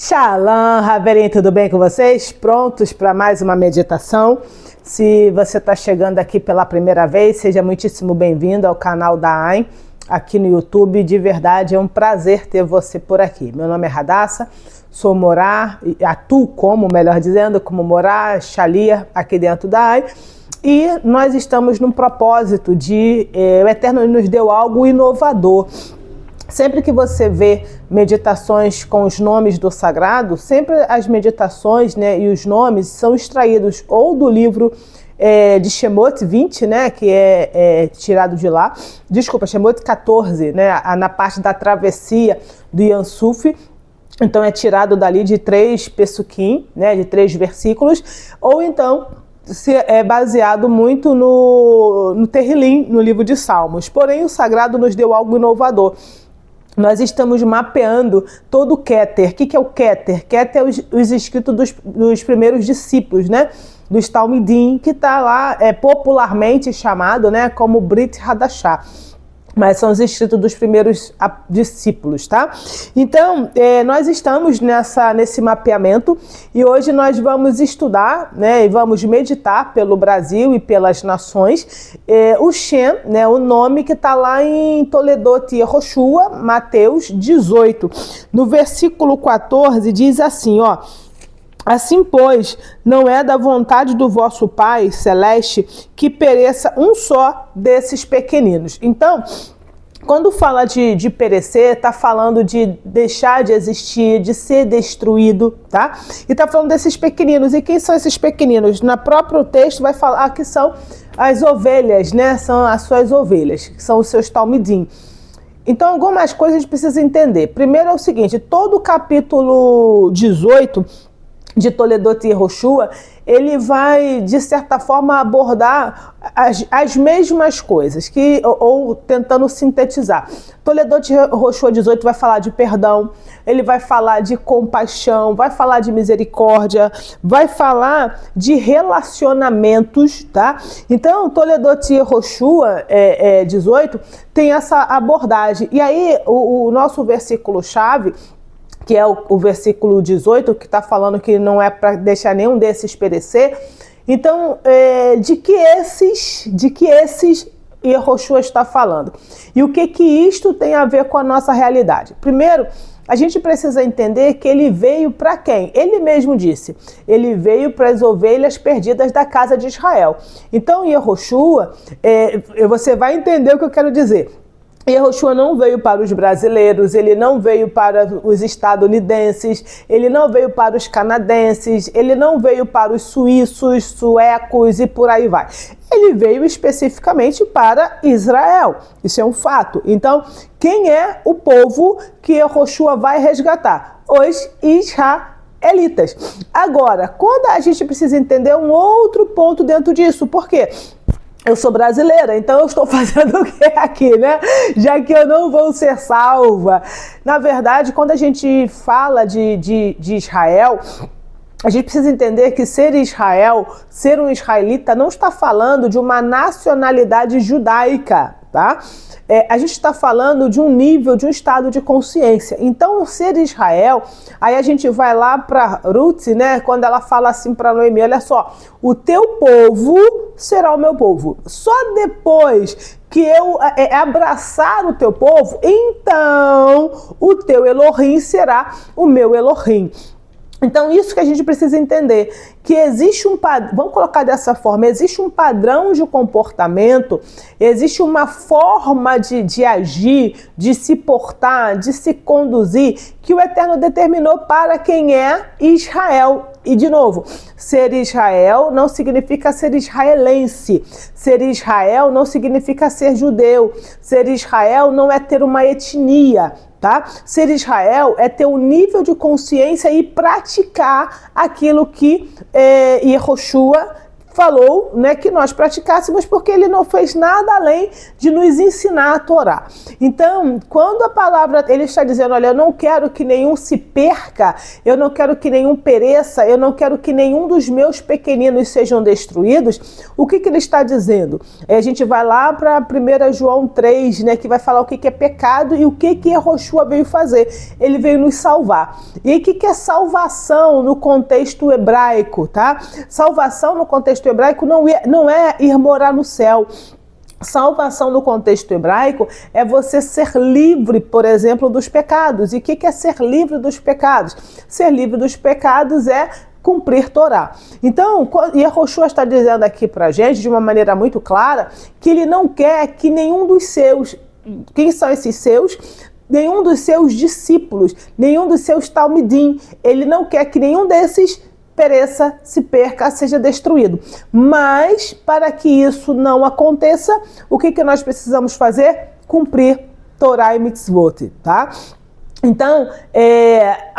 Shalom, Raverim, tudo bem com vocês? Prontos para mais uma meditação? Se você está chegando aqui pela primeira vez, seja muitíssimo bem-vindo ao canal da AIM, aqui no YouTube. De verdade, é um prazer ter você por aqui. Meu nome é Hadassah, sou Morá, atuo como, melhor dizendo, como Morá, Shalia, aqui dentro da AIM. E nós estamos num propósito de o Eterno nos deu algo inovador. Sempre que você vê meditações com os nomes do sagrado, sempre as meditações, né, e os nomes são extraídos ou do livro de Shemot 20, né, que é tirado de lá, desculpa, Shemot 14, né, na parte da travessia do Yansuf. Então é tirado dali de 3 pesukim, né, de 3 versículos, ou então é baseado muito no Terrilim, no livro de Salmos. Porém, o sagrado nos deu algo inovador. Nós estamos mapeando todo o Keter. O que é o Keter? Keter é os escritos dos primeiros discípulos, né? Dos Talmidim, que está lá popularmente chamado, né, como Brit Hadashah. Mas são os escritos dos primeiros discípulos, tá? Então, nós estamos nesse mapeamento e hoje nós vamos estudar, né, e vamos meditar pelo Brasil e pelas nações, o Shem, né, o nome que está lá em Toledot Yehoshua, Mateus 18. No versículo 14 diz assim, ó: assim, pois, não é da vontade do vosso Pai Celeste que pereça um só desses pequeninos. Então, quando fala de perecer, está falando de deixar de existir, de ser destruído, tá? E está falando desses pequeninos. E quem são esses pequeninos? No próprio texto vai falar que são as ovelhas, né? São as suas ovelhas, que são os seus talmidim. Então, algumas coisas a gente precisa entender. Primeiro é o seguinte, todo o capítulo 18 de Toledot Yehoshua, ele vai, de certa forma, abordar as mesmas coisas, ou tentando sintetizar. Toledot Yehoshua 18 vai falar de perdão, ele vai falar de compaixão, vai falar de misericórdia, vai falar de relacionamentos, tá? Então, Toledot Yehoshua 18 tem essa abordagem. E aí, o nosso versículo-chave, que é o versículo 18, que está falando que não é para deixar nenhum desses perecer. Então, de que esses Yehoshua está falando? E o que isto tem a ver com a nossa realidade? Primeiro, a gente precisa entender que ele veio para quem? Ele mesmo disse, ele veio para as ovelhas perdidas da casa de Israel. Então, Yehoshua, você vai entender o que eu quero dizer. Yehoshua não veio para os brasileiros, ele não veio para os estadunidenses, ele não veio para os canadenses, ele não veio para os suíços, suecos e por aí vai. Ele veio especificamente para Israel, isso é um fato. Então, quem é o povo que Yehoshua vai resgatar? Os israelitas. Agora, quando a gente precisa entender um outro ponto dentro disso, por quê? Eu sou brasileira, então eu estou fazendo o que aqui, né? Já que eu não vou ser salva. Na verdade, quando a gente fala de Israel, a gente precisa entender que ser Israel, ser um israelita, não está falando de uma nacionalidade judaica, tá? A gente está falando de um nível, de um estado de consciência. Então, ser Israel, aí a gente vai lá para Ruth, né? Quando ela fala assim para Noemi, olha só, o teu povo será o meu povo. Só depois que eu abraçar o teu povo, então o teu Elohim será o meu Elohim. Então, isso que a gente precisa entender, que existe um padrão, vamos colocar dessa forma, existe um padrão de comportamento, existe uma forma de agir, de se portar, de se conduzir, que o Eterno determinou para quem é Israel. E, de novo, ser Israel não significa ser israelense, ser Israel não significa ser judeu, ser Israel não é ter uma etnia, tá? Ser Israel é ter um nível de consciência e praticar aquilo que Yehoshua falou, né, que nós praticássemos, porque ele não fez nada além de nos ensinar a Torá. Então, quando a palavra, ele está dizendo, olha, eu não quero que nenhum se perca, eu não quero que nenhum pereça, eu não quero que nenhum dos meus pequeninos sejam destruídos, o que ele está dizendo? A gente vai lá para 1 João 3, né, que vai falar o que é pecado e o que Yehoshua veio fazer. Ele veio nos salvar. E o que é salvação no contexto hebraico, tá? Salvação no contexto hebraico não é ir morar no céu. Salvação no contexto hebraico é você ser livre, por exemplo, dos pecados. E o que é ser livre dos pecados? Ser livre dos pecados é cumprir Torá. Então, Yehoshua está dizendo aqui pra gente, de uma maneira muito clara, que ele não quer que nenhum dos seus, quem são esses seus? Nenhum dos seus discípulos, nenhum dos seus talmidim, ele não quer que nenhum desses pereça, se perca, seja destruído. Mas, para que isso não aconteça, o que nós precisamos fazer? Cumprir Torá e Mitzvot, tá? Então,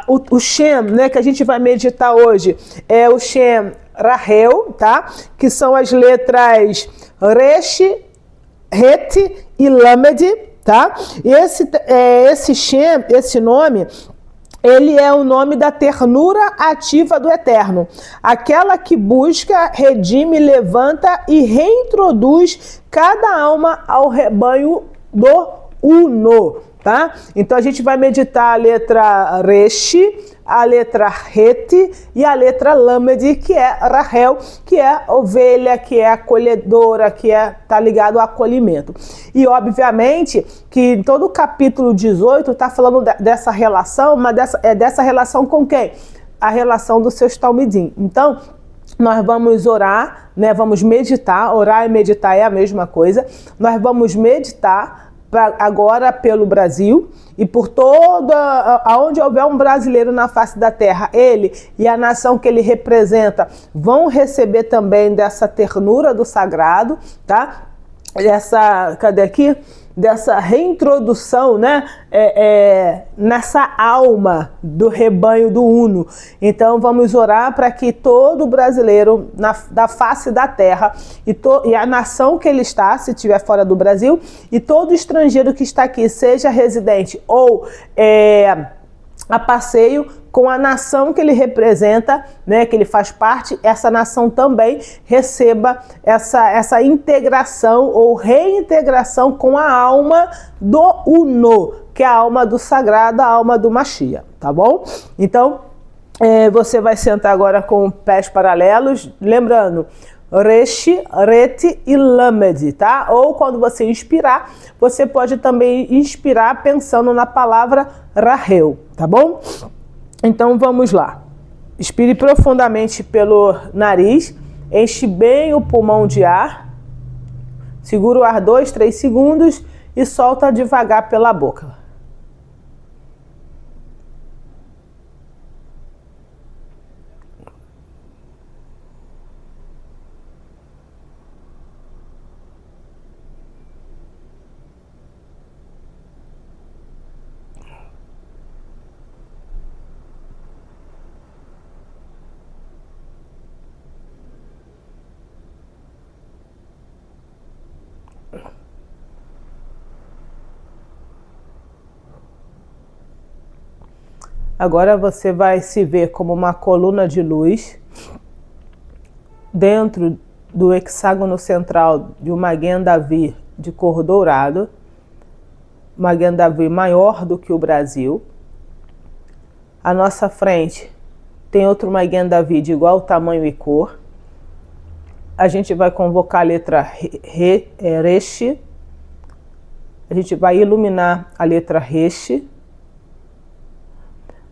o Shem, né, que a gente vai meditar hoje, é o Shem Rahel, tá? Que são as letras Resh, Het e Lamed, tá? E esse Shem, esse nome, ele é o nome da ternura ativa do Eterno. Aquela que busca, redime, levanta e reintroduz cada alma ao rebanho do Uno. Tá? Então a gente vai meditar a letra Resh, a letra Het e a letra Lamed, que é Rahel, que é ovelha, que é acolhedora, que tá ligado ao acolhimento. E obviamente que em todo o capítulo 18 está falando dessa relação, mas dessa relação com quem? A relação dos seus talmidim. Então, nós vamos orar, né? Vamos meditar, orar e meditar é a mesma coisa. Nós vamos meditar agora pelo Brasil e por aonde houver um brasileiro na face da terra, ele e a nação que ele representa vão receber também dessa ternura do sagrado, tá? Cadê aqui? Dessa reintrodução, né, nessa alma do rebanho do Uno. Então vamos orar para que todo brasileiro da face da terra e a nação que ele está, se estiver fora do Brasil, e todo estrangeiro que está aqui, seja residente ou a passeio, com a nação que ele representa, né, que ele faz parte, essa nação também receba essa integração ou reintegração com a alma do Uno, que é a alma do sagrado, a alma do Mashiach, tá bom? Então, você vai sentar agora com pés paralelos, lembrando, Resh, Het e Lamed, tá? Ou quando você inspirar, você pode também inspirar pensando na palavra Rahel, tá bom? Então vamos lá. Inspire profundamente pelo nariz, enche bem o pulmão de ar, segura o ar 2, 3 segundos e solta devagar pela boca. Agora você vai se ver como uma coluna de luz dentro do hexágono central de um Maguen Davi de cor dourado, Maguen Davi maior do que o Brasil. À nossa frente tem outro Maguen Davi de igual tamanho e cor. A gente vai convocar a letra Resh, a gente vai iluminar a letra Resh.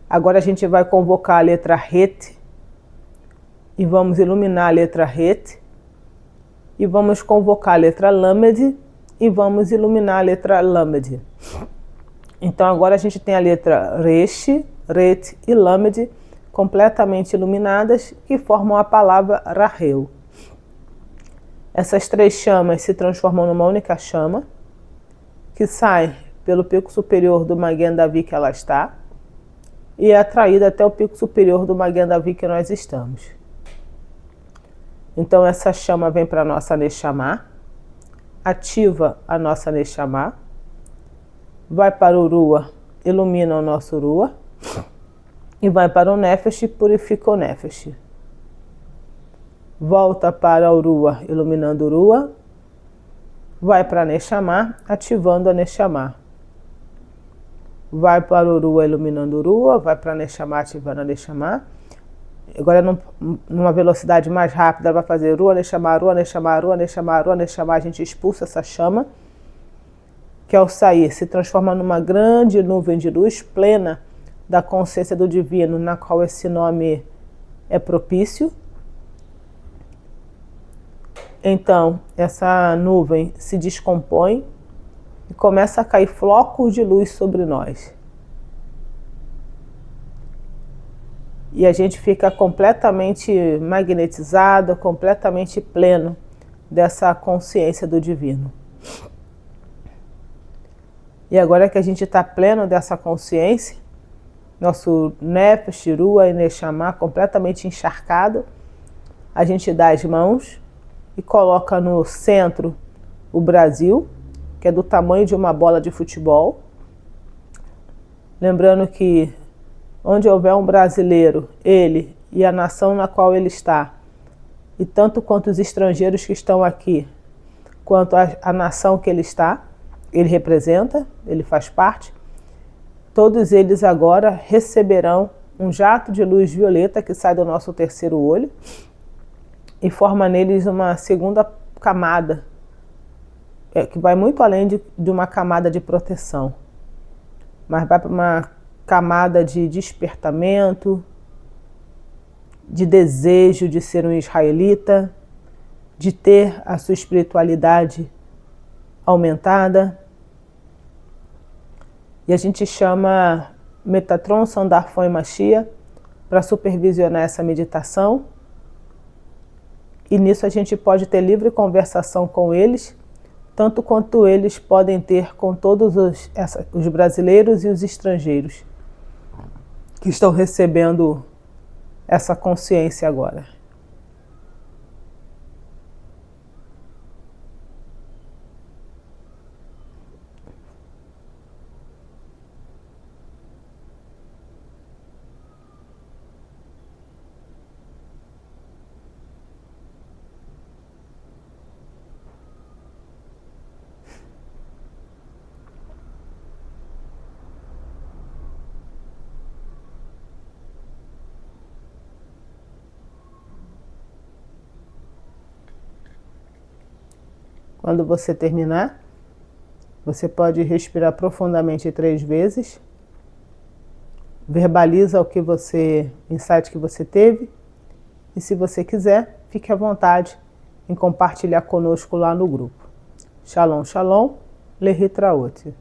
Agora a gente vai convocar a letra Het e vamos iluminar a letra Het e vamos convocar a letra Lamed e vamos iluminar a letra Lamed. Então agora a gente tem a letra Resh, Het e Lamed completamente iluminadas que formam a palavra Rahel. Essas três chamas se transformam numa única chama que sai pelo pico superior do Maguen Davi que ela está e é atraída até o pico superior do Maguen Davi que nós estamos. Então essa chama vem para a nossa Neshama, ativa a nossa Neshama, vai para o Rua, ilumina o nosso Rua, e vai para o Nefesh e purifica o Nefesh. Volta para o Rua, iluminando o Rua, vai para a Neshama, ativando a Neshama. Vai para o Rua, iluminando o Rua, vai para a Neshama, ativando a Neshama. Agora, numa velocidade mais rápida, vai fazer Rua, Neshama, Rua, Neshama, Rua, Neshama, Rua, Neshama. A gente expulsa essa chama, que ao sair se transforma numa grande nuvem de luz plena da consciência do divino, na qual esse nome é propício. Então, essa nuvem se descompõe e começa a cair flocos de luz sobre nós. E a gente fica completamente magnetizado, completamente pleno dessa consciência do divino. E agora que a gente está pleno dessa consciência, nosso Nefesh, Rua e Neshama completamente encharcado, a gente dá as mãos e coloca no centro o Brasil, que é do tamanho de uma bola de futebol. Lembrando que onde houver um brasileiro, ele e a nação na qual ele está, e tanto quanto os estrangeiros que estão aqui, quanto a nação que ele está, ele representa, ele faz parte, todos eles agora receberão um jato de luz violeta que sai do nosso terceiro olho e forma neles uma segunda camada, que vai muito além de uma camada de proteção, mas vai para uma camada de despertamento, de desejo de ser um israelita, de ter a sua espiritualidade aumentada. E a gente chama Metatron, Sandarfon e Mashiach para supervisionar essa meditação. E nisso a gente pode ter livre conversação com eles, tanto quanto eles podem ter com todos os brasileiros e os estrangeiros que estão recebendo essa consciência agora. Quando você terminar, você pode respirar profundamente 3 vezes, verbaliza o insight que você teve, e se você quiser, fique à vontade em compartilhar conosco lá no grupo. Shalom, shalom, lehitraot.